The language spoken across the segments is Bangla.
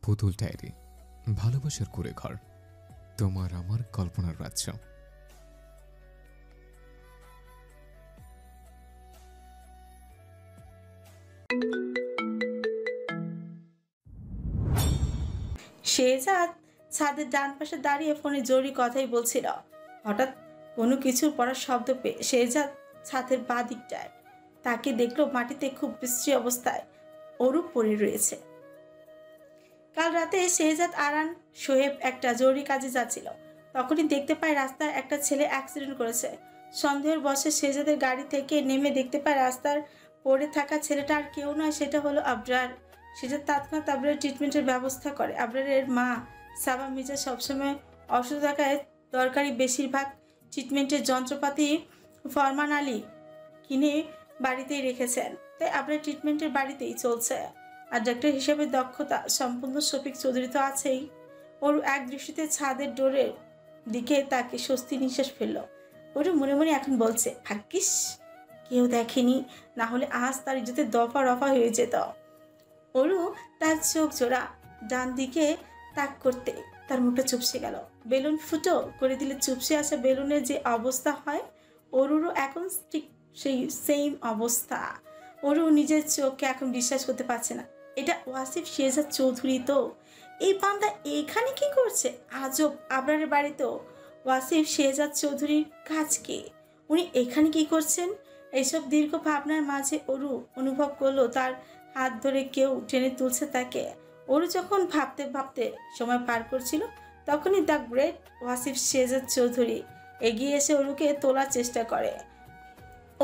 পুতুল ডায়েরি, ভালোবাসার কুড়ে ঘর, তোমার আমার কল্পনার রাজ্য। শেহজাদ ছাদের ডান পাশে দাঁড়িয়ে ফোনে জরুরি কথাই বলছিল। হঠাৎ কোনো কিছুর পড়ার শব্দ পেয়ে শেহজাদ ছাদের বাঁ দিকটায় তাকে দেখলো মাটিতে খুব বিশ্রী অবস্থায় অরূপ পড়ে রয়েছে। কাল রাতে শেহজাদ আরান সোহেব একটা জরুরি কাজে যাচ্ছিল, তখনই দেখতে পায় রাস্তায় একটা ছেলে অ্যাক্সিডেন্ট করেছে। সন্দেহের বশে শেহজাদের গাড়ি থেকে নেমে দেখতে পায় রাস্তার পড়ে থাকা ছেলেটা আর কেউ নয়, সেটা হলো আবরার। সেটা তৎক্ষণাৎ আবরারের ট্রিটমেন্টের ব্যবস্থা করে। আবরারের মা সাবা মির্জা সবসময় অসুস্থ থাকায় দরকারি বেশিরভাগ ট্রিটমেন্টের যন্ত্রপাতি ফরমান আলী কিনে বাড়িতেই রেখেছেন, তাই আবরার ট্রিটমেন্টের বাড়িতেই চলছে। আর ডাক্তার হিসেবে দক্ষতা সম্পূর্ণ শফিক চৌধুরী তো আছেই। ওর এক দৃষ্টিতে ছাদের ডোরের দিকে তাকে স্বস্তি নিঃশ্বাস ফেলল। ওর মনে মনে এখন বলছে, ভাগ্যিস কেউ দেখেনি, না হলে আজ তার ইজ্জতে দফা রফা হয়ে যেত। অরু তার চোখ জোড়া ডান দিকে তাক করতে তার মুখটা চুপসে গেল। বেলুন ফুটো করে দিলে চুপসে আসা বেলুনের যে অবস্থা হয়, অরুরও এখন ঠিক সেই সেম অবস্থা। অরু নিজের চোখকে এখন বিশ্বাস করতে পারছে না। এটা ওয়াসিফ শেহজাদ চৌধুরী তো? এই বান্দা এখানে কি করছে? আজব, আবরারের বাড়িতেও ওয়াসিফ শেহজাদ চৌধুরীর কাজ কি? উনি এখানে কি করছেন? এইসব দীর্ঘ ভাবনার মাঝে অরু অনুভব করলো তার হাত ধরে কেউ টেনে তুলছে তাকে। অরু যখন ভাবতে ভাবতে সময় পার করছিল, তখনই দ্য গ্রেট ওয়াসিফ শেহজাদ চৌধুরী এগিয়ে এসে অরুকে তোলার চেষ্টা করে।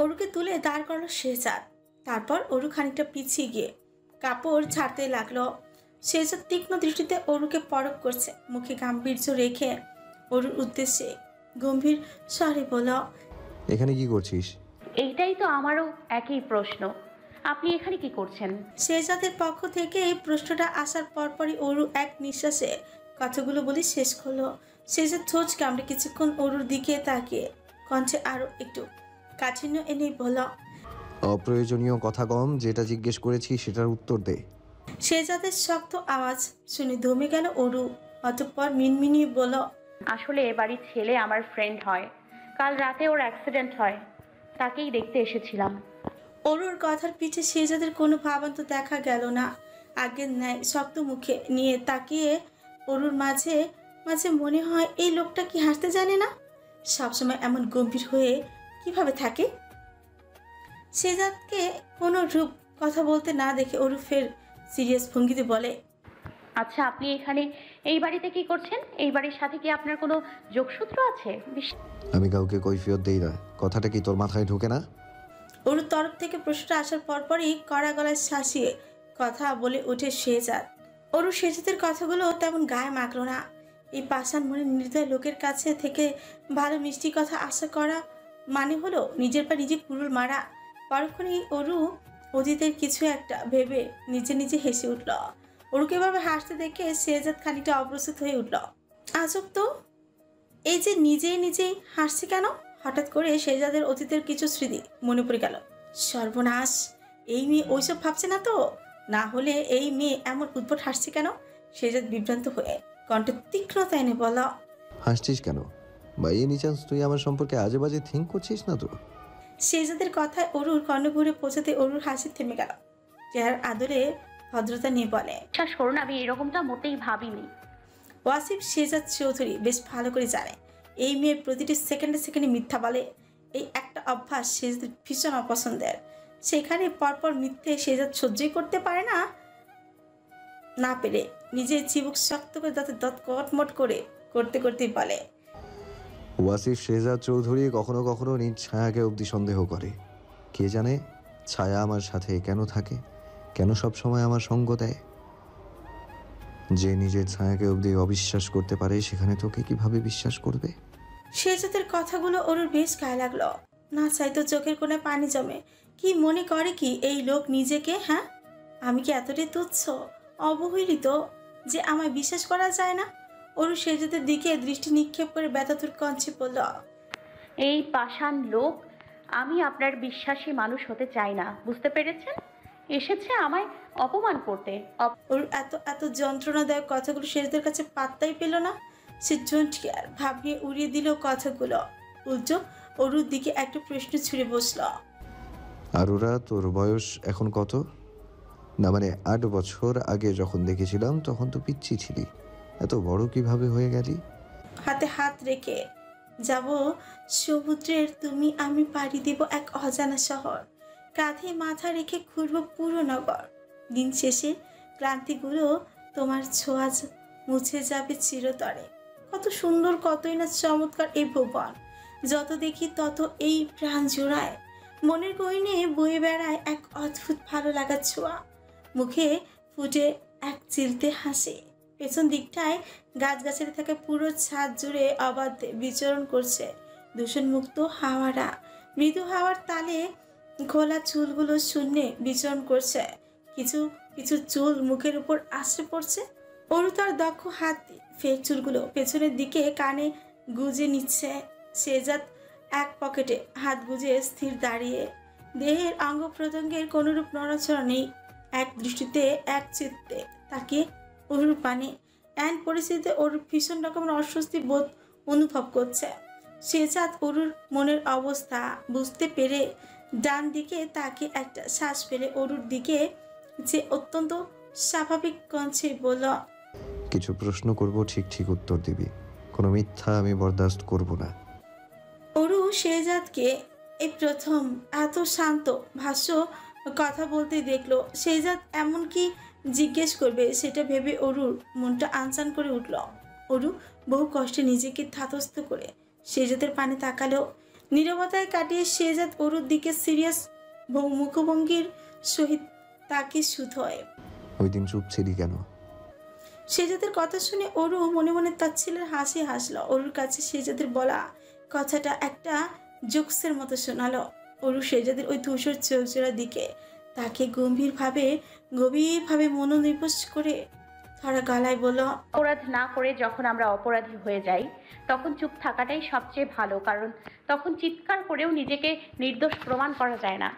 অরুকে তুলে দাঁড় করলো শেহজাদ। তারপর অরু খানিকটা পিছিয়ে গিয়ে কাপড় ছাড়তে লাগলো। শেহজাদ তীক্ষ্ণ দৃষ্টিতে অরুকে পরখ করছে, মুখে গাম্ভীর্য রেখে অরুর উদ্দেশ্যে গম্ভীর স্বরে বলল, এখানে কি করছিস? এইটাই তো আমারও একই প্রশ্ন, আপনি এখানে কি করছেন? শেহজাদের পক্ষ থেকে এই প্রশ্নটা আসার পরপরই অরু এক নিঃশ্বাসে কথাগুলো বলে শেষ করলো। শেহজাদ ঠোঁট কামড়ে কিছুক্ষণ অরুর দিকে তাকিয়ে কণ্ঠে আরো একটু কাঠিন্য এনে বলল, অপ্রয়োজনীয় কথা কম, যেটা জিজ্ঞেস করেছি সেটার উত্তর দে। শেহজাদের শক্ত আওয়াজ শুনে দমে গেল অরু। অতঃপর মিনমিনিয়ে বলল, আসলে এ বাড়ির ছেলে আমার ফ্রেন্ড হয়, কাল রাতে ওর অ্যাক্সিডেন্ট হয়, তাকেই দেখতে এসেছিলাম। অরুর কথার পিছে শেহজাদের কোনো ভাবান্ত দেখা গেল না। আগের ন্যায় শক্ত মুখে নিয়ে তাকিয়ে অরুর মাঝে মাঝে মনে হয় এই লোকটা কি হাসতে জানে না? সবসময় এমন গম্ভীর হয়ে কিভাবে থাকে? শেহজাদকে কোনো রূপ কথা বলতে না দেখে অরু ফের সিরিয়াস ভঙ্গিতে বলে, আচ্ছা, আপনি এখানে এই বাড়িতে কি করছেন? এই বাড়ির সাথে কি আপনার কোনো যোগসূত্র আছে? আমি কাউকে কৈফিয়ত দেই না, কথাটা কি তোর মাথায় ঢোকে না? অরুর তরফ থেকে প্রশ্নটা আসার পরপরই কড়া গলায় শাসিয়ে কথা বলে ওঠে শেহজাদ। অরু শেহজাদের কথাগুলো তেমন গায়ে মাখল না। এই পাষাণ মনে নির্দয় লোকের কাছে থেকে ভালো মিষ্টি কথা আশা করা মানে হলো নিজের পা নিজে কুড়ুল মারা। পরক্ষণেই অরু অতীতের কিছু একটা ভেবে নিজে নিজে হেসে উঠল। অরুকে ভাবে হাসতে দেখে শেহজাদ খানিকটা অপ্রস্তুত হয়ে উঠল। আজব তো, এই যে নিজেই নিজেই হাসছে কেন? হঠাৎ করে শেহজাদের অতীতের কিছু স্মৃতি মনে পড়ে গেল। সর্বনাশ, এই মেয়ে ওইসব ভাবছে না তো? না হলে এই মেয়ে এমন উদ্ভট হাসছে কেন? শেহজাদ বিভ্রান্ত হয়ে কণ্ঠে তীক্ষ্ণতা এনে বলা, হাসছিস কেন? বা এনি চান্স তুই আমার সম্পর্কে আজে বাজে থিঙ্ক করছিস না তো? শেহজাদের কথায় অরুর কর্ণঘুরে পৌঁছাতে অরুর হাসি থেমে গেল। চেহারার আদরে ভদ্রতা নিয়ে বলে, বিশ্বাস করুন, আমি এরকমটা মোটেই ভাবিনি। ওয়াসিফ শেহজাদ চৌধুরী বেশ ভালো করে জানে এই মেয়ে প্রতিটি সেকেন্ডে সেকেন্ডে মিথ্যা বলে। এই একটা অভ্যাস শেহজাদের ভীষণ অপছন্দের। সেখানে পরপর মিথ্যে শেহজাদ সহ্যই করতে পারে না। না পেরে নিজের চিবুক শক্ত করে দাঁতে দাঁত কটমট করে করতে করতেই বলে, ওয়াসিফ শেহজাদ চৌধুরী কখনো কখনো নিজ ছায়াকে অবধি সন্দেহ করে। কে জানে ছায়া আমার সাথে কেন থাকে, কেন সব সময় আমার সঙ্গ দেয়? যে নিজের ছায়াকে অবধি অবিশ্বাস করতে পারে, সেখানে তোকে কিভাবে বিশ্বাস করবে? শেহজাদের কথাগুলো ওরুর বেশ গায়ে লাগলো। না চাইতো চোখের কোণে পানি জমে। কি মনে করে কি এই লোক নিজেকে? হ্যাঁ, আমি কি এতটাই তুচ্ছ, অবহেলিত যে আমায় বিশ্বাস করা যায় না? অরু শেহজাদের দিকে দৃষ্টি নিক্ষেপ করে ব্যথাতুর কঞ্চে পড়ল, এই পাষাণ লোক, আমি আপনার বিশ্বাসী মানুষ হতে চাই না, বুঝতে পেরেছেন? এসেছে আমায় অপমান করতে। ওর এত এত যন্ত্রণাদায়ক কথাগুলো শেষদের কাছে পাত্তাই পেল না। সে জন্টকে আর ভাবিয়ে উড়িয়ে দিল কথাগুলো। উল্টো অরুর দিকে একটা প্রশ্ন ছুড়ে বসল। আর ওরা তোর বয়স এখন কত? না মানে 8 বছর আগে যখন দেখেছিলাম তখন তো পিচ্চি ছিলি, এত বড় কিভাবে হয়ে গেলি? হাতে হাত রেখে যাব সমুদ্রের তুমি আমি পাড়ি দেব এক অজানা শহর, কাঁধে মাথা রেখে ঘুরবো পুরো নগর। দিন শেষে ক্লান্তিগুলো তোমার ছোঁয়া মুছে যাবে চিরতরে। কত সুন্দর, কতই না চমৎকার এই ভুবন। যত দেখি তত এই প্রাণ জোড়ায়, মনের গহীনে বয়ে বেড়ায় এক অদ্ভুত ভালো লাগার ছোঁয়া। মুখে ফুটে এক চিলতে হাসি। পেছন দিকটায় গাছগাছালি থাকা পুরো ছাদ জুড়ে অবাধ বিচরণ করছে দূষণমুক্ত হাওয়ারা। মৃদু হাওয়ার তালে খোলা চুলগুলো শূন্যে বিচরণ করছে। কিছু কিছু চুল মুখের উপর আশ্রে পড়ছে। অরু তার দক্ষ হাত ফের চুলগুলো পেছনের দিকে কানে গুজে নিচ্ছে। শেহজাদ এক পকেটে হাত গুজে স্থির দাঁড়িয়ে। দেহের অঙ্গ প্রত্যঙ্গের কোনরূপ নড়াচড়া নেই। এক দৃষ্টিতে এক চিত্তে তাকে অরুর পানে। এন পরিস্থিতিতে অরুর ভীষণ রকমের অস্বস্তি বোধ অনুভব করছে। শেহজাদ অরুর মনের অবস্থা বুঝতে পেরে ডান দিকে তাকে একটা শ্বাস ফেলে অরুর দিকে যে অত্যন্ত স্বাভাবিক কণ্ঠে বলল, কিছু প্রশ্ন করব, ঠিক ঠিক উত্তর দিবি, কোনো মিথ্যা আমি বরদাস্ত করব না। অরু শেহজাদকে এই প্রথম এত শান্ত ভাষ্য কথা বলতে দেখলো। শেহজাদ এমন কি জিজ্ঞেস করবে সেটা ভেবে অরুর মনটা আনচান করে উঠল। অরু বহু কষ্টে নিজেকে ধাতস্থ করে শেহজাদের পানে তাকালো। নীরবতায় কাটিয়ে শেহজাদ অরুর দিকে সিরিয়াস মুখভঙ্গির সহিত তাকে শুধোয়। ওই দিন চুপ ছিলি কেন? শেহজাদের কথা শুনে অরু মনে মনে তাচ্ছিলের হাসি হাসলো। অরুর কাছে শেহজাদের বলা কথাটা একটা জোকসের মতো শোনালো। অরু শেহজাদের ওই ধূসর চোখজোড়ার দিকে তাকে গভীরভাবে মনোনিবেশ করে ধরা গলায় বলল, অপরাধ না করে যখন আমরা অপরাধী হয়ে যাই তখন চুপ থাকাটাই সবচেয়ে ভালো, কারণ তখন চিৎকার করেও নিজেকে নির্দোষ প্রমাণ করা যায় না।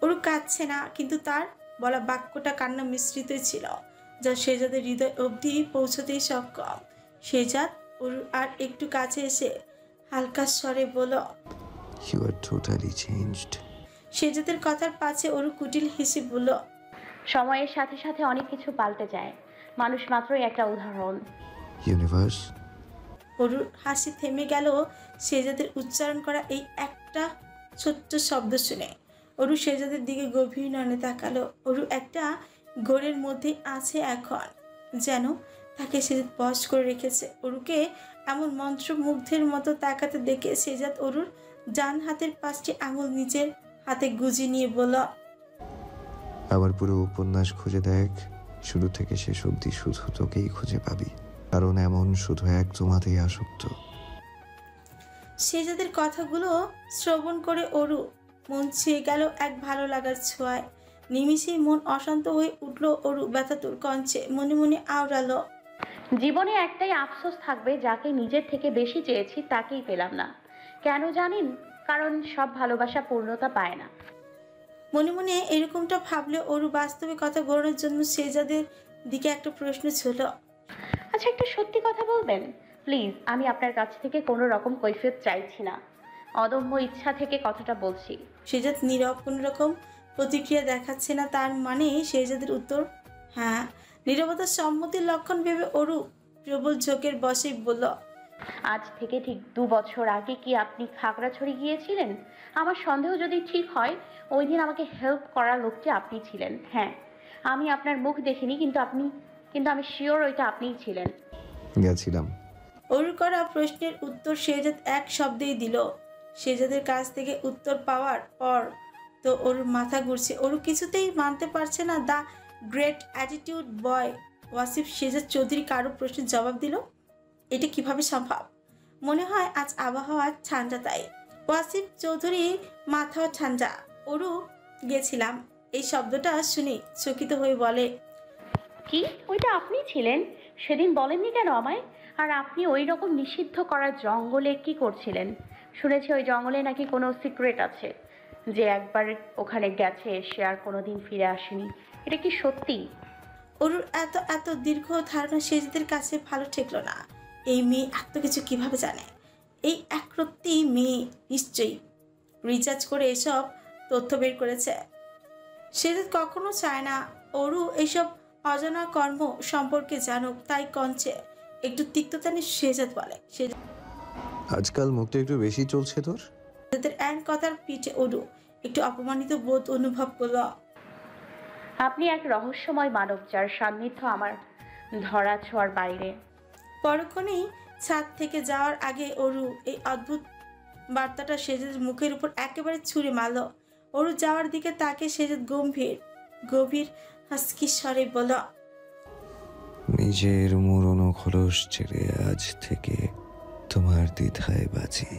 অরু কাঁদছে না, কিন্তু তার বলা বাক্যটা কান্না মিশ্রিত ছিল, যা শেহজাদের হৃদয় অবধি পৌঁছতেই সক্ষম। শেহজাদ অরুর আর একটু কাছে এসে হালকা স্বরে বলল, ইউ আর টোটালি চেঞ্জড। শেহজাদের কথার পাছে অরু কুটিল হেসে বলল, সময়ের সাথে সাথে অনেক কিছু পাল্টে যায়, মানুষ মাত্রই একটা উদাহরণ। ইউনিভার্স। অরুর হাসি থেমে গেল শেহজাদের উচ্চারণ করা এই একটা ছোট্ট শব্দ শুনে। অরু শেহজাদের দিকে গভীর নয়নে তাকালো। অরু একটা ঘোরের মধ্যে আছে এখন, যেন তাকে শেহজাদ বশ করে রেখেছে। অরুকে এমন মন্ত্রমুগ্ধের মতো তাকাতে দেখে শেহজাদ অরুর ডান হাতের 5টি আঙুল নিজের হাতে গুজে নিয়ে বলল, আমার পুরো উপন্যাস খুঁজে দেখ, শুরু থেকে শেষ অবধি শুধু তোকেই খুঁজে পাবি, কারণ এমন শুধু এক তোমাতেই আসক্ত। শেহজাদের কথাগুলো শ্রবণ করে অরু মন ছুঁয়ে গেল এক ভালো লাগার ছোঁয়ায়। নিমিষেই মন অশান্ত হয়ে উঠল। অরু ব্যথাতুর কঞ্চে মনে মনে আওড়ালো, জীবনে একটাই আফসোস থাকবে, যাকে নিজের থেকে বেশি চেয়েছি তাকেই পেলাম না। কেন জানেন? কারণ সব ভালোবাসা পূর্ণতা পায় না। মনে মনে এরকমটা ভাবলে অরু বাস্তবে কথা ঘোরানোর জন্য শেহজাদের দিকে একটা প্রশ্ন ছিল। আচ্ছা, একটা সত্যি কথা বলবেন প্লিজ? আমি আপনার কাছ থেকে কোনো রকম কৈফিয়ত চাইছি না, অদম্য ইচ্ছা থেকে কথাটা বলছি। শেহজাদ নীরব, কোনো রকম প্রতিক্রিয়া দেখাচ্ছে না। তার মানে শেহজাদের উত্তর হ্যাঁ। নীরবতার সম্মতির লক্ষণ ভেবে অরু প্রবল ঝোঁকের বসে বলল, আজ থেকে ঠিক 2 বছর আগে কি আপনি খাগড়াছড়ি গিয়েছিলেন? আমার সন্দেহ যদি ঠিক হয়, ওই দিন আমাকে হেল্প করার লোকটি আপনি ছিলেন। হ্যাঁ, আমি আপনার মুখ দেখিনি, কিন্তু আমি শিওর ওইটা আপনিই ছিলেন। গেছিলাম। অরুর করা প্রশ্নের উত্তর শেহজাদ এক শব্দেই দিল। শেহজাদের কাছ থেকে উত্তর পাওয়ার পর তো অরুর মাথা ঘুরছে। অরু কিছুতেই মানতে পারছে না দ্য গ্রেট অ্যাটিটিউড বয় ওয়াসিফ শেহজাদ চৌধুরী কারো প্রশ্নের জবাব দিল। এটা কিভাবে সম্ভব? মনে হয় আজ আবহাওয়া ঠান্ডা, তাই ওয়াসিফ চৌধুরী মাথাও ঠান্ডা। অরু গেছিলাম এই শব্দটা শুনে চকিত হয়ে বলে, কি ওইটা আপনি ছিলেন? সেদিন বলেননি কেন আমায়? আর আপনি ওই রকম নিষিদ্ধ করা জঙ্গলে কি করছিলেন? শুনেছি ওই জঙ্গলে নাকি কোনো সিক্রেট আছে, যে একবার ওখানে গেছে সে আর কোনোদিন ফিরে আসেনি। এটা কি সত্যি? অরুর এত এত দীর্ঘ ধারণা সেজদের কাছে ভালো ঠেকলো না। এই মেয়ে এত কিছু কিভাবে জানে? এই একরত্তি মেয়ে নিশ্চয়ই রিচার্জ করে এসব তথ্য বের করেছে। সেজদ কখনো চায় না অরু এইসব অজানা কর্ম সম্পর্কে জানুক, তাই কঞ্চে একটু তিক্ততা নিয়ে সেজদ বলে। আজকাল মুখটা একটু বেশি চলছে তোর। সেজদের এক কথার পিঠে অরু একটু অপমানিত বোধ অনুভব করলো। আপনি এক রহস্যময় মানব, যার সান্নিধ্য আমার ধরা ছোঁয়ার বাইরে। পরক্ষণেই ছাদ থেকে যাওয়ার আগে অরু এই অদ্ভুত বার্তাটা সেজদের মুখের উপর একেবারে ছুঁড়ে মারল। অরু যাওয়ার দিকে তাকে সেজদ গভীর হাসকি স্বরে বলল, নিজের মুরনো খোলস ছেড়ে আজ থেকে তোমার দ্বিধায় বাঁচি।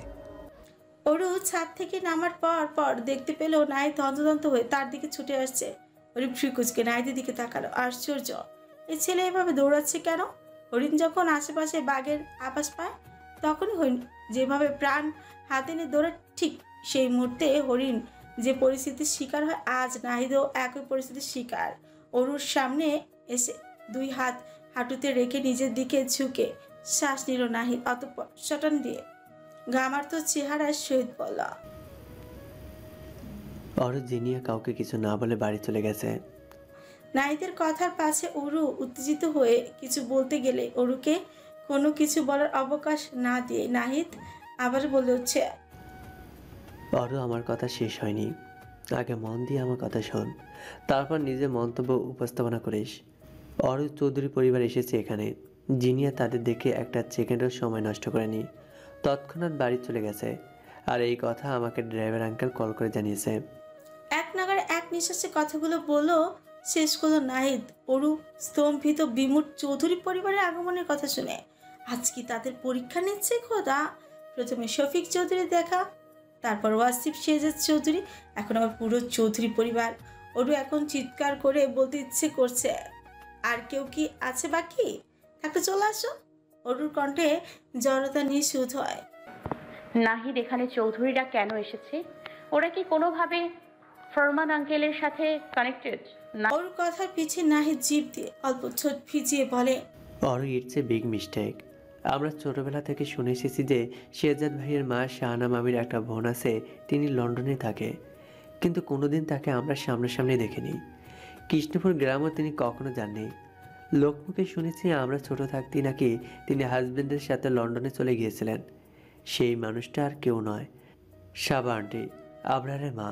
অরু ছাদ থেকে নামার পর দেখতে পেল নাহিদ হন্তদন্ত হয়ে তার দিকে ছুটে আসছে। অরু ফ্রিকুচকে নাহিদের দিকে তাকালো। আশ্চর্য, এই ছেলে এভাবে দৌড়াচ্ছে কেন? হরিণ যখন আশেপাশে বাঘের আভাস পায় তখনই হরিণ যেভাবে প্রাণ হাতে নিয়ে দৌড়ায়, ঠিক সেই মুহূর্তে হরিণ যে পরিস্থিতির শিকার হয়, আজ নাহিদও একই পরিস্থিতির শিকার। অরুর সামনে এসে দুই হাত হাঁটুতে রেখে নিজের দিকে ঝুঁকে শ্বাস নিল নাহিদ। অতঃপর শটান দিয়ে ঘামার্ত চেহারার সহিত বলল, অরু জিনিয়া কাউকে কিছু না বলে বাড়ি চলে গেছে। নাহিদের কথার পাশে অরু উত্তেজিত হয়ে কিছু বলতে গেলে অরুকে কোনো কিছু বলার অবকাশ না দিয়ে নাহিদ আবার বলে উঠছে, অরু, আমার কথা শেষ হয়নি। আগে মন দিয়ে আমার কথা শোন, তারপর নিজের মন্তব্য উপস্থাপনা করিস। অরু চৌধুরী পরিবার এসেছে এখানে। জিনিয়া তাদের দেখে একটা সেকেন্ডের সময় নষ্ট করেনি, তৎক্ষণাৎ বাড়ি চলে গেছে। আর এই কথা আমাকে ড্রাইভার আঙ্কেল কল করে জানিয়েছে। এক নাগারে এক নিঃশ্বাসে কথাগুলো বললো শেষ করলো নাহিদ। অরু স্তম্ভিত বিমূঢ় চৌধুরী পরিবারের আগমনের কথা শুনে। আজ কি তাদের পরীক্ষা নিচ্ছে খোদা? প্রথমে শফিক চৌধুরী দেখা, তারপর ওয়াসিফ শেজাদ চৌধুরী, এখন আবার পুরো চৌধুরী পরিবার। অরু এখন চিৎকার করে বলতে ইচ্ছে করছে, আর কেউ কি আছে বাকি? থাকলে চলে আসো। অরুর কণ্ঠে জড়তা নিঃসুধ হয়। নাহিদ, এখানে চৌধুরীরা কেন এসেছে? ওরা কি কোনোভাবে ফরমান আঙ্কেলের সাথে কানেক্টেড? না, ওর কথার পিছে নাহিদ জিভ দিয়ে অল্প ঠোঁট ভিজিয়ে বলে, Aru, it's a big mistake. আমরা ছোটবেলা থেকে শুনে এসেছি যে শেজাদ ভাইয়ের মা শাহানা মামির একটা বোন আছে, তিনি লন্ডনে থাকে, কিন্তু কোনোদিন তাকে আমরা সামনাসামনি দেখিনি। কৃষ্ণপুর গ্রামও তিনি কখনো যাননি। লোকমুখে শুনেছি আমরা ছোট থাকতেই নাকি তিনি হাজবেন্ডের সাথে লন্ডনে চলে গিয়েছিলেন। সেই মানুষটা আর কেউ নয়, সাবা আন্টি, আবরারের মা।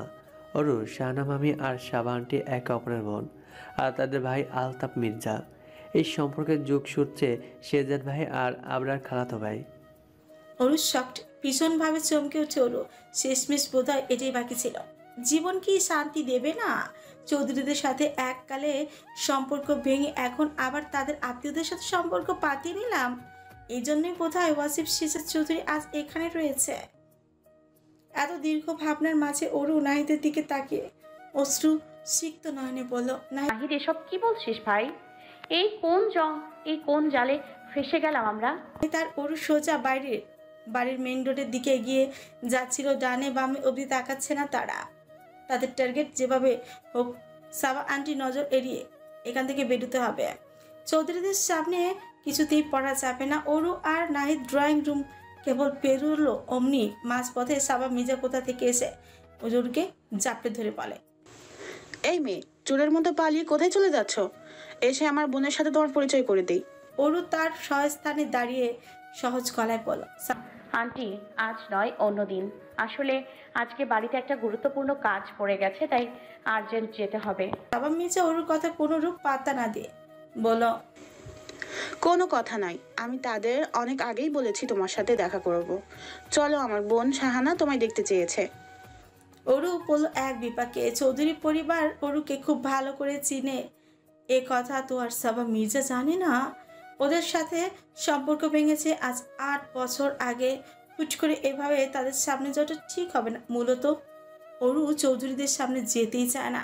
অরু, শাহানা মামি আর সাবা আন্টি একে অপরের বোন, আর তাদের ভাই আলতাফ মির্জা। এই সম্পর্কের যুগ সূত্রে শেজাদ ভাই আর আবরার খালাতো ভাই। অরু শক্ট ভীষণভাবে চমকে উঠে। ওরু শেষমেশ বোধহয় এটাই বাকি ছিল। জীবন কি শান্তি দেবে না? চৌধুরীদের সাথে এককালে সম্পর্ক ভেঙে এখন আবার তাদের আত্মীয়দের সাথে সম্পর্ক পাতিয়ে নিলাম। এই জন্যই বোধহয় ওয়াসিফ শেজাদ চৌধুরী আজ এখানে রয়েছে। এত দীর্ঘ ভাবনার মাঝে অরু নাহিদের দিকে তাকিয়ে অশ্রু সিক্ত নয়নে বলল, নাহিদ, এসব কি বলছিস ভাই? এই কোন জালে ফেসে গেলাম আমরা? তার অরু সোজা বাড়ির মেইন রোডের দিকে এগিয়ে যাচ্ছিল। ডানে বামে অবধি তাকাচ্ছে না তারা। তাদের টার্গেট যেভাবে হোক সাবা আন্টি নজর এড়িয়ে এখান থেকে বেরোতে হবে। চৌধুরীদের সামনে কিছুতেই পড়া যাবে না। অরু আর নাহিদ ড্রয়িং রুম কেবল পেরোলো, অমনি মাঝপথে সাবা মির্জা কোথা থেকে এসে অরুকে জাপটে ধরে বলে, এই মেয়ে, চোরের মতো পালিয়ে কোথায় চলে যাচ্ছ? এসে আমার বোনের সাথে তোমার পরিচয় করে দেই। অরু তার স্বস্থানে দাঁড়িয়ে সহজ গলায় বলল, আন্টি, আজ নয়, অন্যদিন। আসলে আজকে বাড়িতে একটা গুরুত্বপূর্ণ কাজ পড়ে গেছে, তাই আর্জেন্ট যেতে হবে। সাবা মির্জা অরুর কথা কোনোরূপ পাত্তা না দিয়ে বলল, কোনো কথা নাই, আমি তাদের অনেক আগেই বলেছি তোমার সাথে দেখা করব। চলো, আমার বোন শাহানা তোমায় দেখতে চেয়েছে। অরু বলল এক বিপাকে। চৌধুরী পরিবার অরুকে খুব ভালো করে চিনে, এ কথা তো আর সাবা মির্জা জানে না। ওদের সাথে সম্পর্ক ভেঙেছে আজ 8 বছর আগে। হুট করে এভাবে তাদের সামনে যাওয়াটা ঠিক হবে না। মূলত অরু চৌধুরীদের সামনে যেতেই চায় না।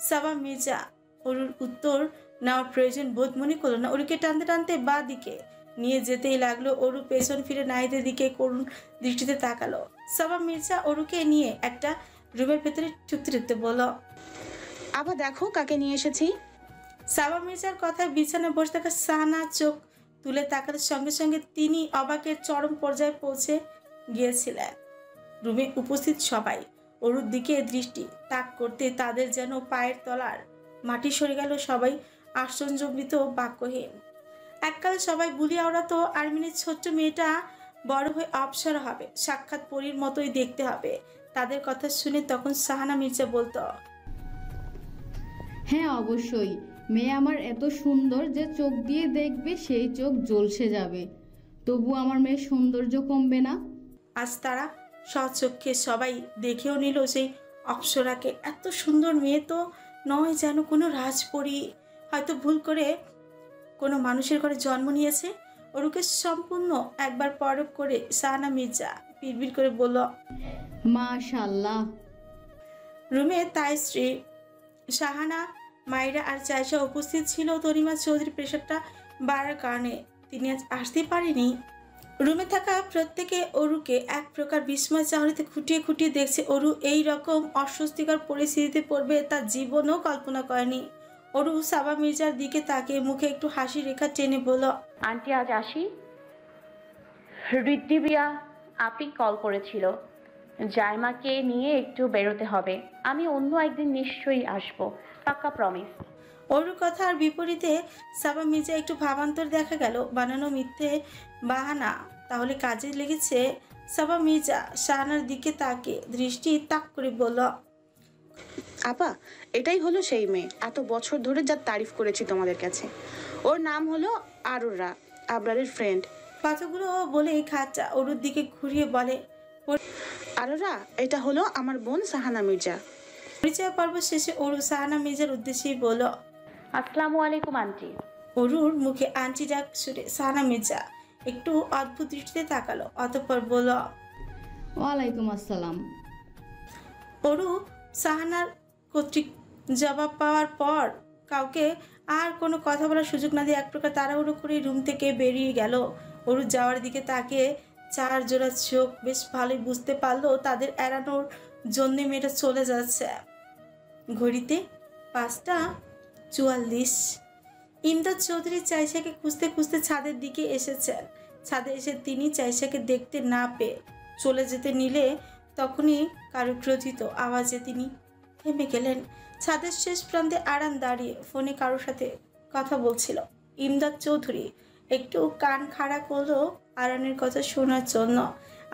সাবা মির্জা অরুর উত্তর নেওয়ার প্রয়োজন বোধ মনে করলো না। অরুকে টানতে টানতে বা দিকে নিয়ে যেতেই লাগলো। অরু পেছন ফিরে নাহিদের দিকে করুণ দৃষ্টিতে তাকালো। সাবা মির্জা অরুকে নিয়ে একটা রুমের ভেতরে ঠুকতে ঠুকতে বলল, আবার দেখো কাকে নিয়ে এসেছি। সাবা মির্জার কথায় বিছানায় বসে থাকা সাহানা চোখ তুলে তাকার সঙ্গে সঙ্গে তিনি অবাকের চরম পর্যায়ে পৌঁছে গিয়েছিলেন। রুমে উপস্থিত সবাই অরুর দিকে দৃষ্টি তাক করতে তাদের যেন পায়ের তলার মাটি সরে গেল। সবাই আশ্চর্যজনিত বাক্যহীন। এককালে সবাই বুলিয়া ওড়াতো আর্মিনের ছোট্ট মেয়েটা বড় হয়ে অপসরা হবে, সাক্ষাৎ পরীর মতোই দেখতে হবে। তাদের কথা শুনে তখন সাহানা মির্জা বলতো, হ্যাঁ অবশ্যই, মেয়ে আমার এত সুন্দর যে চোখ দিয়ে দেখবে সেই চোখ জ্বলসে যাবে, তবু আমার মেয়ের সৌন্দর্য কমবে না। আজ তারা স্বচক্ষে সবাই দেখেও নিল সেই অপ্সরাকে। এত সুন্দর মেয়ে তো নয়, যেন কোনো রাজপরী, হয়তো ভুল করে কোনো মানুষের ঘরে জন্ম নিয়েছে। অরুকে সম্পূর্ণ একবার পরখ করে সাহানা মির্জা বিড়বিড় করে বলল, মাশাআল্লাহ। রুমে তাই স্ত্রী সাহানা, মাইরা আর চাইশা উপস্থিত ছিল। তনিমা চৌধুরী প্রেশারটা বাড়ার কারণে তিনি আজ আসতে পারেনি। রুমে থাকা প্রত্যেকে অরুকে এক প্রকার বিস্ময় চাহনিতে খুঁটিয়ে খুঁটিয়ে দেখছে। অরু এই রকম অস্বস্তিকর পরিস্থিতিতে পড়বে তার জীবনও কল্পনা করেনি। অরু সাবা মির্জার দিকে তাকিয়ে মুখে একটু হাসি রেখা টেনে বলল, আন্টি আজ আসি? ঋদ্ধিবিয়া আপি কল করেছিল, জায়মাকে নিয়ে একটু বেরোতে হবে। আমি অন্য একদিন নিশ্চয়ই আসবো, পাক্কা প্রমিস। অরুর কথার বিপরীতে সাবা মির্জা একটু ভাবান্তর দেখা গেল। বানানো মিথ্যে বাহানা তাহলে কাজে লেগেছে। সাবা মির্জা শাহানার দিকে তাকে দৃষ্টি তাক করে বলল, আপা, এটাই হলো সেই মেয়ে এত বছর ধরে যার তারিফ করেছি তোমাদের কাছে। ওর নাম হলো আরোরা, আবরারের ফ্রেন্ড। কথাগুলো বলে খাচ্চা অরুর দিকে ঘুরিয়ে বলে, আরোরা, এটা হলো আমার বোন সাহানা মির্জা। পরিচয় পর্ব শেষে অরু সাহানা মির্জার উদ্দেশ্যেই বলল, আসসালামু আলাইকুম আন্টি। অরুর মুখে আন্টি ডাক শুনে সাহানা মির্জা একটু অদ্ভুত দৃষ্টিতে তাকালো, অতঃপর বলল, ওয়ালাইকুম আসসালাম। অরু সাহানার কর্তৃক জবাব পাওয়ার পর কাউকে আর কোনো কথা বলার সুযোগ না দিয়ে এক প্রকার তাড়াহুড়ো করে রুম থেকে বেরিয়ে গেল। অরু যাওয়ার দিকে তাকিয়ে চার জোড়া চোখ বেশ ভালোই বুঝতে পারলো তাদের এড়ানোর জন্য মেয়েটা চলে যাচ্ছে। ঘড়িতে 5:44। ইমদাদ চৌধুরী চাইশাকে খুঁজতে খুঁজতে ছাদের দিকে এসেছেন। ছাদে এসে তিনি চাইশাকে দেখতে না পেয়ে চলে যেতে নিলে তখনই কারুক্রোধিত আওয়াজে তিনি থেমে গেলেন। ছাদের শেষ প্রান্তে আরান দাঁড়িয়ে ফোনে কারোর সাথে কথা বলছিল। ইমদাদ চৌধুরী একটু কান খাড়া করলো আরানের কথা শোনার জন্য।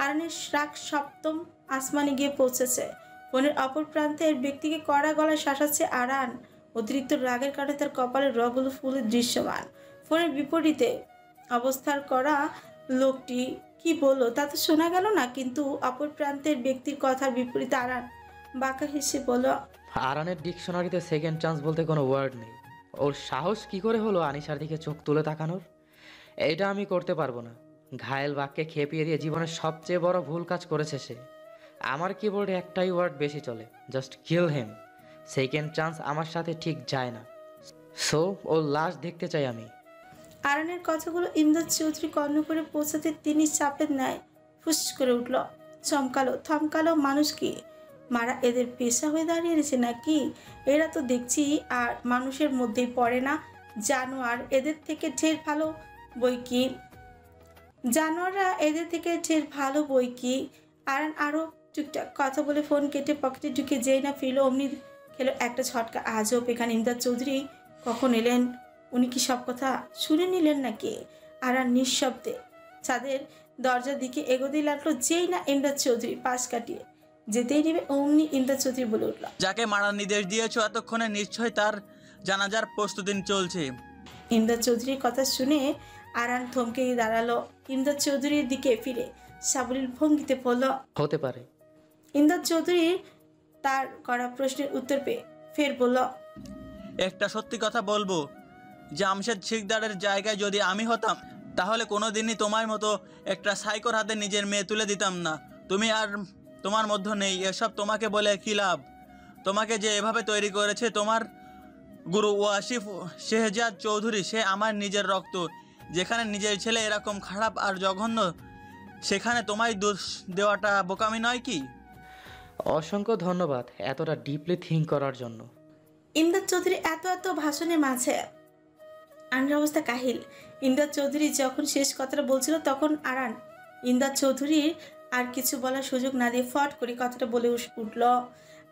আরানের রাগ সপ্তম আসমানে গিয়ে পৌঁছেছে। ফোনের অপর প্রান্তের ব্যক্তিকে কড়া গলায় শাসাচ্ছে আরান। অতিরিক্ত রাগের কারণে তার কপালের রগগুলো ফুলে দৃশ্যমান। ফোনের বিপরীতে অবস্থার করা লোকটি কি বলল তা তো শোনা গেল না, কিন্তু অপর প্রান্তের ব্যক্তির কথার বিপরীতে আরান বাঁকা হেসে বলল, আরানের ডিকশনারিতে সেকেন্ড চান্স বলতে কোনো ওয়ার্ড নেই। ওর সাহস কি করে হলো আনিশার দিকে চোখ তুলে তাকানোর? এটা আমি করতে পারবো না। ঘায়েল বাক্যে খেপিয়ে দিয়ে জীবনের সবচেয়ে বড় ভুল কাজ করেছে সে। আমার কিবোর্ডে একটাই ওয়ার্ড বেশি চলে, জাস্ট কিল হিম। সেকেন্ড চান্স আমার সাথে ঠিক যায় না। সো ওর লাশ দেখতে চাই আমি। আরানের কথাগুলো ইমদাদ চৌধুরী কর্ণ করে পৌঁছাতে তিনি চাপের ন্যায় ফুস করে উঠল, চমকালো থমকালো। মানুষ কি মারা এদের পেশা হয়ে দাঁড়িয়েছে নাকি? এরা তো দেখছি আর মানুষের মধ্যেই পড়ে না, জানোয়ার। এদের থেকে ঢের ভালো বই কি জানোয়াররা এদের থেকে ঢের ভালো বই কি। আরান আরও টুকটাক কথা বলে ফোন কেটে পকেটে ঢুকে যেই না ফিরল অমনি খেলো একটা ছটকা। আজব, এখানে ইমদাদ চৌধুরী কখন এলেন? উনি কি সব কথা শুনে নিলেন নাকি? আরান নিঃশব্দে ছাদের দরজার দিকে এগোতেই লাগলো। যেই না ইমদাদ চৌধুরী পাশ কাটিয়ে যেতেই নেবে অমনি ইমদাদ চৌধুরী বলে উঠল, যাকে মারার নির্দেশ দিয়েছো এতক্ষণে নিশ্চয় তার জানাজার প্রস্তুতি চলছে। ইমদাদ চৌধুরীর কথা শুনে আরান থমকে দাঁড়ালো। ইমদাদ চৌধুরীর দিকে ফিরে সাবলীল ভঙ্গিতে বলল, হতে পারে। ইমদাদ চৌধুরী তার করা প্রশ্নের উত্তর পেয়ে ফের বলল, একটা সত্যি কথা বলবো, জামশেদ শিকদারের জায়গায় যদি আমি হতাম তাহলে কোনোদিনই তোমার মতো একটা সাইকোর হাতে নিজের মেয়ে তুলে দিতাম না। তুমি আর তোমার মধ্যে নেই এসব, তোমাকে বলে কী লাভ? তোমাকে যে এভাবে তৈরি করেছে তোমার গুরু ওয়াসিফ শেহজাদ চৌধুরী, সে আমার নিজের রক্ত। যেখানে নিজের ছেলে এরকম খারাপ আর জঘন্য, সেখানে তোমায় দোষ দেওয়াটা বোকামি নয় কি? অসংখ্য ধন্যবাদ এতটা ডিপলি থিঙ্ক করার জন্য। ইমদাদ চৌধুরী এত এত ভাষণের মাঝে আরানের অবস্থা কাহিল। ইমদাদ চৌধুরী যখন শেষ কথাটা বলছিল তখন আরান ইমদাদ চৌধুরীর আর কিছু বলার সুযোগ না দিয়ে ফট করে কথাটা বলে উঠল।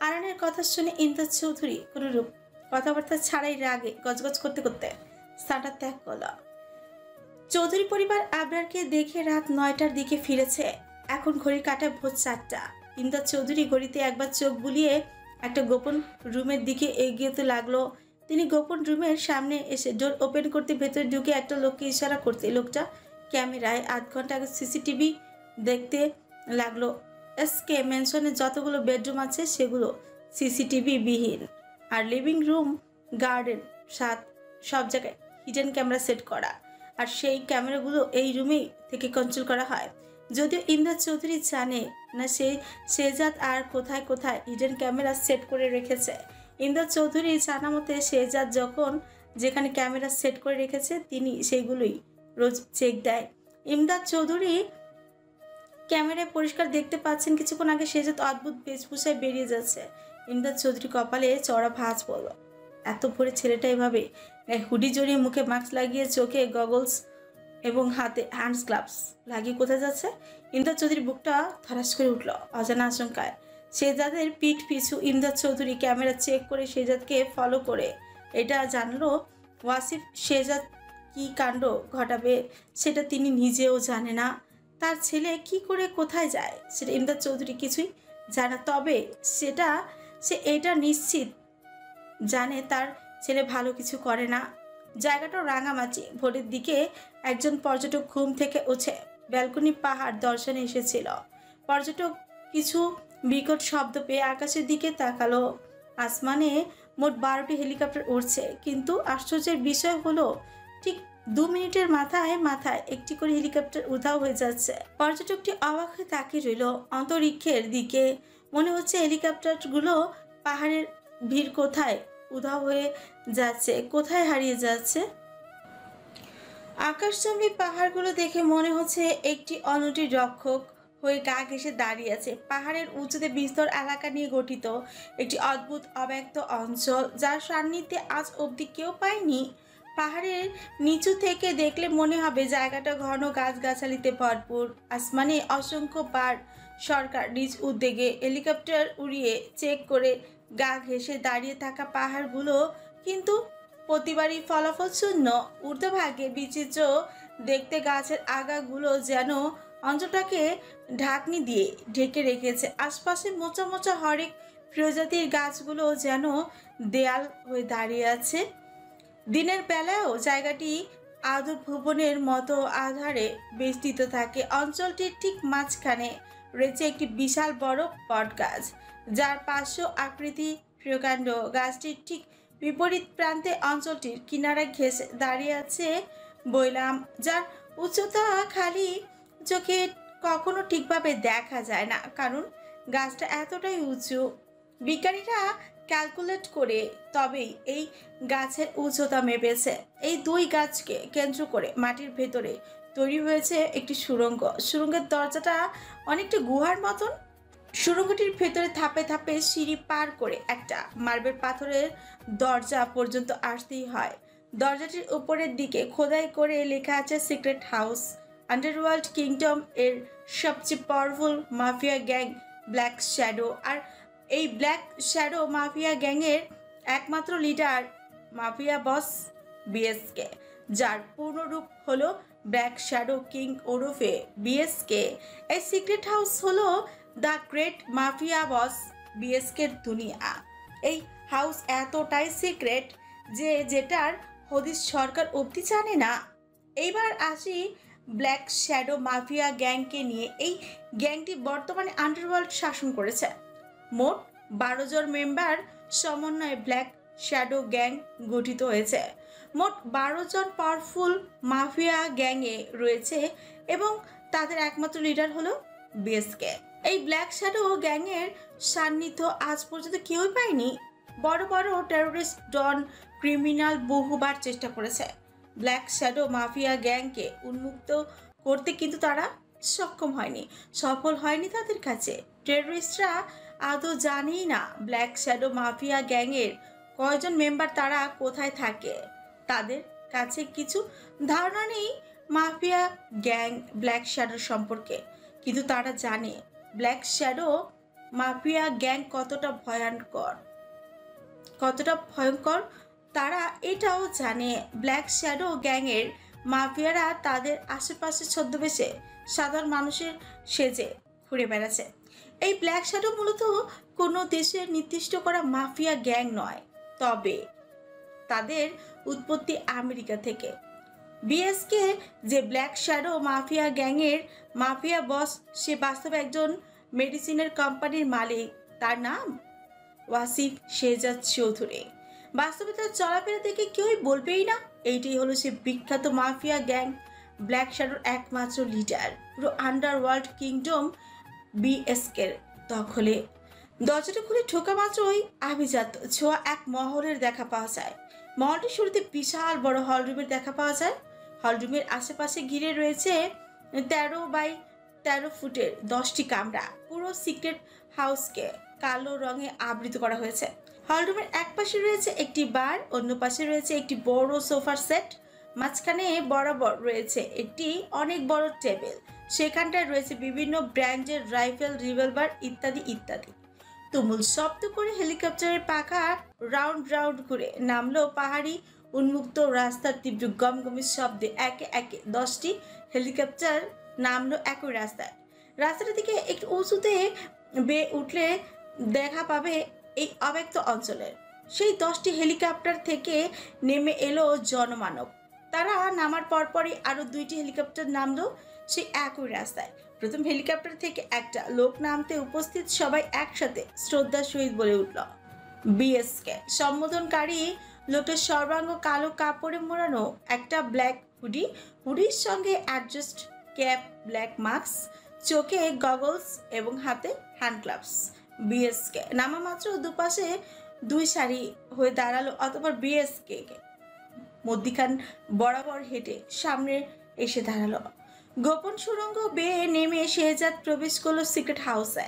আরানের কথা শুনে ইমদাদ চৌধুরী কোনোরূপ কথাবার্তা ছাড়াই রাগে গজগজ করতে করতে স্থানটা ত্যাগ করল। চৌধুরী পরিবার আবরারকে দেখে রাত 9টার দিকে ফিরেছে। এখন ঘড়ির কাঁটায় ভোর 4টা। ইমদাদ চৌধুরী ঘড়িতে একবার চোখ বুলিয়ে একটা গোপন রুমের দিকে এগিয়েতে লাগলো। তিনি গোপন রুমের সামনে এসে ডোর ওপেন করতে ভেতরে ঢুকে একটা লোককে ইশারা করতে লোকটা ক্যামেরায় আধ ঘন্টা আগে সিসিটিভি দেখতে লাগলো। এসকে ম্যানশনে যতগুলো বেডরুম আছে সেগুলো সিসিটিভি বিহীন, আর লিভিং রুম, গার্ডেন, সব জায়গায় হিডেন ক্যামেরা সেট করা, আর সেই ক্যামেরাগুলো এই রুমেই থেকে কন্ট্রোল করা হয়। যদিও ইমদাদ চৌধুরী জানে না শেহজাদ আর কোথায় কোথায় হিডেন ক্যামেরা সেট করে রেখেছে। ইমদাদ চৌধুরী জানা মতে শেহজাদ যখন যেখানে ক্যামেরা সেট করে রেখেছে তিনি সেইগুলোই রোজ চেক দেয়। ইমদাদ চৌধুরী ক্যামেরায় পরিষ্কার দেখতে পাচ্ছেন কিছুক্ষণ আগে শেহজাদ অদ্ভুত বেশভূষায় বেরিয়ে যাচ্ছে। ইমদাদ চৌধুরী কপালে চড়া ভাঁজ পড়ল। এত ভোরে ছেলেটা এভাবে হুডি জড়িয়ে মুখে মাস্ক লাগিয়ে চোখে গগলস এবং হাতে হ্যান্ডস গ্লাভস লাগিয়ে কোথায় যাচ্ছে? ইমদাদ চৌধুরী বুকটা ধরাস করে উঠল অজানা আশঙ্কায়। শেহজাদের পিঠ পিছু ইমদাদ চৌধুরী ক্যামেরা চেক করে শেহজাদকে ফলো করে এটা জানলো ওয়াসিফ শেহজাদ কি কাণ্ড ঘটাবে সেটা তিনি নিজেও জানে না। তার ছেলে কি করে কোথায় যায় সেটা ইমদাদ চৌধুরী কিছুই জানে, তবে সে এটা নিশ্চিত জানে তার ছেলে ভালো কিছু করে না। জায়গাটা রাঙামাটি। ভোরের দিকে একজন পর্যটক ঘুম থেকে উঠে ব্যালকনি পাহাড় দর্শনে এসেছিল। পর্যটক কিছু বিকট শব্দ পেয়ে আকাশের দিকে তাকালো। আসমানে মোট 12টি হেলিকপ্টার উড়ছে, কিন্তু আশ্চর্যের বিষয় হলো ঠিক 2 মিনিটের মাথায় একটি করে হেলিকপ্টার উধাও হয়ে যাচ্ছে। পর্যটকটি অবাক হয়ে তাকিয়ে রইল অন্তরিক্ষের দিকে। মনে হচ্ছে হেলিকপ্টারগুলো পাহাড়ের ভিড় কোথায় উধাও হয়ে যাচ্ছে, কোথায় হারিয়ে যাচ্ছে। আকাশচুম্বী পাহাড়গুলো দেখে মনে হচ্ছে একটি অনটির রক্ষক হয়ে গা ঘেঁষে দাঁড়িয়ে আছে। পাহাড়ের উঁচুতে বিস্তর এলাকা নিয়ে গঠিত একটি অদ্ভুত অব্যক্ত অঞ্চল, যার সান্নিধ্যে আজ অবধি কেউ পায়নি। পাহাড়ের নিচু থেকে দেখলে মনে হবে জায়গাটা ঘন গাছগাছালিতে ভরপুর। আসমানে অসংখ্য বার সরকার নিজ উদ্যোগে হেলিকপ্টার উড়িয়ে চেক করে গা ঘেঁষে দাঁড়িয়ে থাকা পাহাড়গুলো কিন্তু প্রতিবারই ফলাফল শূন্য। ঊর্ধ্বভাগে বিচিত্র দেখতে গাছের আগাগুলো যেন অঞ্চলটাকে ঢাকনি দিয়ে ঢেকে রেখেছে। আশপাশে মোচা মোচা হরেক প্রজাতির গাছগুলো যেন দেয়াল হয়ে দাঁড়িয়ে আছে। দিনের বেলায়ও জায়গাটি আদর ভুবনের মতো আধারে বেষ্টিত থাকে। অঞ্চলটির ঠিক মাঝখানে রয়েছে একটি বিশাল বড় বট গাছ, যার পার্শ্ব আকৃতি প্রকাণ্ড। গাছটির ঠিক বিপরীত প্রান্তে অঞ্চলটির কিনারা ঘেঁষে দাঁড়িয়ে আছে বৈলাম, যার উচ্চতা খালি চোখে কখনো ঠিকভাবে দেখা যায় না, কারণ গাছটা এতটাই উঁচু। বিজ্ঞানীরা ক্যালকুলেট করে তবেই এই গাছের উচ্চতা মেপেছে। এই 2 গাছকে কেন্দ্র করে মাটির ভেতরে তৈরি হয়েছে একটি সুড়ঙ্গ। সুড়ঙ্গের দরজাটা অনেকটা গুহার মতন। সুড়ঙ্গটির ভেতরে ধাপে ধাপে সিঁড়ি পার করে একটা মার্বেল পাথরের দরজা পর্যন্ত আসতেই হয়। দরজাটির উপরের দিকে খোদাই করে লেখা আছে সিক্রেট হাউস, আন্ডারওয়ার্ল্ড কিংডম এর সবচেয়ে powerful mafia gang black shadow. আর এই ব্ল্যাক শ্যাডো মাফিয়া গ্যাংয়ের একমাত্র লিডার মাফিয়া বস বিএসকে, যার পূর্ণরূপ হলো ব্ল্যাক শ্যাডো কিং ওরফে বিএসকে। এই সিক্রেট হাউস হলো দ্য গ্রেট মাফিয়া বস বিএসকের দুনিয়া। এই হাউস এতটাই সিক্রেট যে যেটার হদিস সরকার অবধি জানে না। এইবার আসি ব্ল্যাক শ্যাডো মাফিয়া গ্যাংকে নিয়ে। এই গ্যাংটি বর্তমানে আন্ডারওয়ার্ল্ড শাসন করেছে। মোট 12 জন মেম্বার সমন্বয়ে ব্ল্যাক শ্যাডো গ্যাং গঠিত হয়েছে। মোট 12 জন পাওয়ারফুল মাফিয়া গ্যাংয়ে রয়েছে এবং তাদের একমাত্র লিডার হলো বিএসকে। এই ব্ল্যাক শ্যাডো গ্যাংয়ের সান্নিধ্য আজ পর্যন্ত কেউই পায়নি। বড় বড় টেরোরিস্ট, ডন, ক্রিমিনাল বহুবার চেষ্টা করেছে ব্ল্যাক শ্যাডো মাফিয়া গ্যাংকে উন্মুক্ত করতে, কিন্তু তারা সক্ষম হয়নি, সফল হয়নি তাদের কাছে। টেরোরিস্টরা আদৌ জানেই না ব্ল্যাক শ্যাডো মাফিয়া গ্যাংয়ের কয়জন মেম্বার, তারা কোথায় থাকে, তাদের কাছে কিছু ধারণা নেই মাফিয়া গ্যাং ব্ল্যাক শ্যাডো সম্পর্কে। কিন্তু তারা জানে ব্ল্যাক শ্যাডো মাফিয়া গ্যাং কতটা ভয়ঙ্কর। তারা এটাও জানে ব্ল্যাক শ্যাডো গ্যাংয়ের মাফিয়ারা তাদের আশেপাশে ছদ্মবেশে সাধারণ মানুষের সেজে ঘুরে বেড়াচ্ছে। এই ব্ল্যাক শ্যাডো মূলত কোনো দেশের নির্দিষ্ট করা মাফিয়া গ্যাং নয়, তবে তাদের উৎপত্তি আমেরিকা থেকে। বিএসকে যে ব্ল্যাক শ্যাডো মাফিয়া গ্যাংয়ের মাফিয়া বস, সে বাস্তবে একজন মেডিসিনের কোম্পানির মালিক। তার নাম ওয়াসিফ শেহজাদ চৌধুরী। বাস্তবে তার চলাফেরা দেখে কেউই বলবেই না এইটাই হলো সে বিখ্যাত মাফিয়া গ্যাং ব্ল্যাক শ্যাডোর একমাত্র লিডার। পুরো আন্ডারওয়ার্ল্ড কিংডম বিএসকের দখলে। দরজাটা খুলে ঢোকা মাত্রই আভিজাত ছোঁয়া এক মহলের দেখা পাওয়া যায়। মহলটির শুরুতে বিশাল বড় হলরুমের দেখা পাওয়া যায়। হলরুমের আশেপাশে ঘিরে রয়েছে 13 বাই 13 ফুটের 10টি কামরা। পুরো সিক্রেট হাউসকে কালো রঙে আবৃত করা হয়েছে। হলরুমের এক পাশে রয়েছে একটি বার, অন্য পাশে রয়েছে একটি বড় সোফার সেট, মাঝখানে বরাবর রয়েছে একটি অনেক বড় টেবিল। সেখানটায় রয়েছে বিভিন্ন ব্র্যান্ডের রাইফেল, রিভলভার ইত্যাদি ইত্যাদি। তুমুল শব্দ করে হেলিকপ্টারের পাখা রাউন্ড রাউন্ড করে নামলো পাহাড়ি উন্মুক্ত রাস্তার তীব্র গমগমের শব্দে। একে একে 10টি হেলিকপ্টার নামলো একই রাস্তায়। রাস্তাটা দিকে একটু উঁচুতে বেয়ে উঠলে দেখা পাবে এই অব্যক্ত অঞ্চলের। সেই 10টি হেলিকপ্টার থেকে নেমে এলো জনমানব। তারা নামার পরপরই আরো 2টি হেলিকপ্টার নামলো সেই একই রাস্তায়। প্রথম হেলিকপ্টার থেকে একটা লোক নামতে উপস্থিত সবাই একসাথে শ্রদ্ধার সহিত বলে উঠল বিএসকে। সম্বোধনকারী লোকটার সর্বাঙ্গ কালো কাপড়ে মোড়ানো, একটা ব্ল্যাক হুডির সঙ্গে অ্যাডজাস্ট ক্যাপ, ব্ল্যাক মাস্ক, চোখে গগলস এবং হাতে হ্যান্ড গ্লাভস। বিএসকে নামা মাত্র দুপাশে 2 সারি হয়ে দাঁড়ালো, অতঃপর বিএসকে মধ্যিখান বরাবর হেঁটে সামনে এসে দাঁড়ালো। গোপন সুড়ঙ্গ বেয়ে নেমে শেহজাদ প্রবেশ করলো সিক্রেট হাউসে।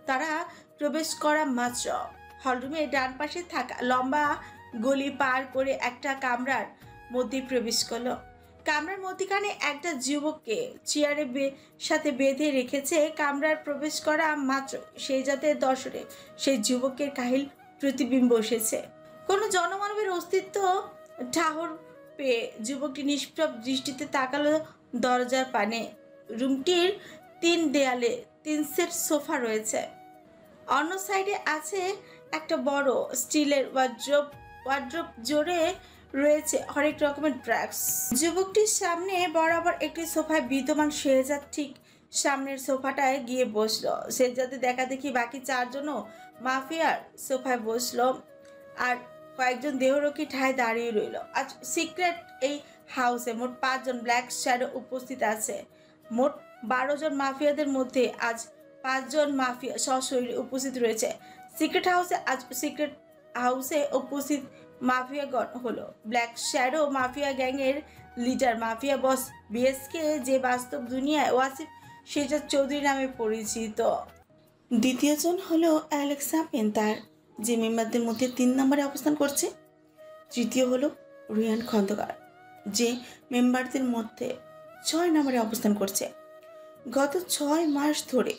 তারা প্রবেশ করা মাত্র হলরুমের ডান পাশে থাকা লম্বা গলি পার করে একটা কামরার মধ্যে প্রবেশ করলো। কামরার মধ্যখানে একটা যুবককে চেয়ারে সাথে বেঁধে রেখেছে। কামরার প্রবেশ করা মাত্র শেহজাদের দর্শনে সেই যুবকের কাহিল প্রতিবিম্ব এসেছে। কোনো জনমানবের অস্তিত্ব ঠাহর পেয়ে যুবকটি নিষ্প্রভ দৃষ্টিতে তাকালো দরজার পানে। রুমটির 3 দেয়ালে 3 সেট সোফা রয়েছে। অন্য সাইডে আছে একটা বড় স্টিলের ওয়ার্ড্রোব জোরে রয়েছে হরেক রকমের ড্রাগস। যুবকটির সামনে বরাবর একটি সোফায় বিদ্যমান। শেহজাদ ঠিক সামনের সোফাটায় গিয়ে বসলো। শেহজাদে দেখা দেখি বাকি 4 জনও মাফিয়ার সোফায় বসলো আর কয়েকজন দেহরক্ষী ঠায় দাঁড়িয়ে রইল। আজ সিক্রেট এই হাউসে মোট 5 জন ব্ল্যাক শ্যাডো উপস্থিত আছে। মোট 12 জন মাফিয়াদের মধ্যে আজ 5 জন মাফিয়া সশরীরে উপস্থিত রয়েছে সিক্রেট হাউসে। আজ সিক্রেট হাউসে উপস্থিত মাফিয়াগণ হলো ব্ল্যাক শ্যাডো মাফিয়া গ্যাংয়ের লিডার মাফিয়া বস বিএসকে, যে বাস্তব দুনিয়ায় ওয়াসিফ শেহজাদ চৌধুরী নামে পরিচিত। দ্বিতীয়জন হলো অ্যালেক্সা পেন্তার, যে মেম্বারদের মধ্যে 3 নম্বরে অবস্থান করছে। তৃতীয় হলো রিয়ান খন্দকার, যে মেম্বারদের মধ্যে 6 নম্বরে অবস্থান করছে। গত 6 মাস ধরে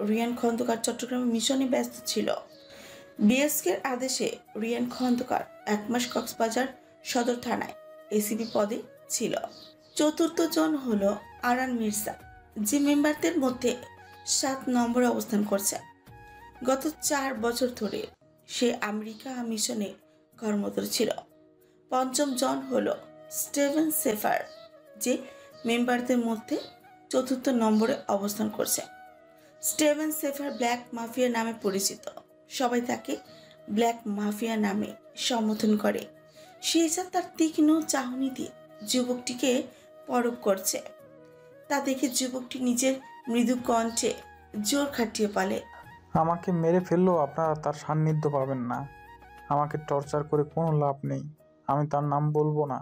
রিয়ান খন্দকার চট্টগ্রামে মিশনে ব্যস্ত ছিল। বিএসকের আদেশে রিয়ান খন্দকার 1 মাস কক্সবাজার সদর থানায় এসিপি পদে ছিল। চতুর্থ জন হলো আরান মির্জা, যে মেম্বারদের মধ্যে 7 নম্বরে অবস্থান করছে। গত 4 বছর ধরে সে আমেরিকা মিশনে কর্মরত ছিল। পঞ্চম জন হলো স্টিভেন সেফার, যে মেম্বারদের মধ্যে 4র্থ নম্বরে অবস্থান করছে। স্টিভেন সেফার ব্ল্যাক মাফিয়া নামে পরিচিত। সবাই তাকে ব্ল্যাক মাফিয়া নামে সম্বোধন করে। শেহজাদ তার তীক্ষ্ণ চাহনি দিয়ে যুবকটিকে পরখ করছে। তা দেখে যুবকটি নিজের মৃদু কণ্ঠে জোর খাটিয়ে বলে, আমাকে মেরে ফেললেও আপনারা তার সান্নিধ্য পাবেন না। আমাকে টর্চার করে কোনো লাভ নেই, আমি তার নাম বলবো না।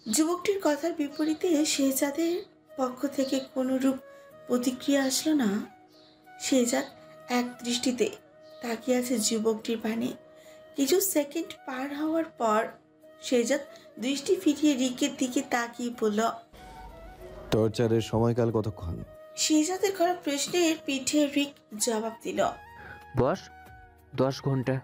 যুবকটির কথার বিপরীতে শেহজাদের পক্ষ থেকে কোনো রূপ প্রতিক্রিয়া আসলো না। শেহজাদ এক দৃষ্টিতে তাকিয়ে আছে যুবকটির পানে। কিছু সেকেন্ড পার হওয়ার পর শেহজাদ দৃষ্টি ফিরিয়ে রিকের দিকে তাকিয়ে বলল। টর্চারের সময়কাল কতক্ষণ? শেহজাদের করা প্রশ্নের পিঠে রিক জবাব দিল। বস 10 ঘন্টা।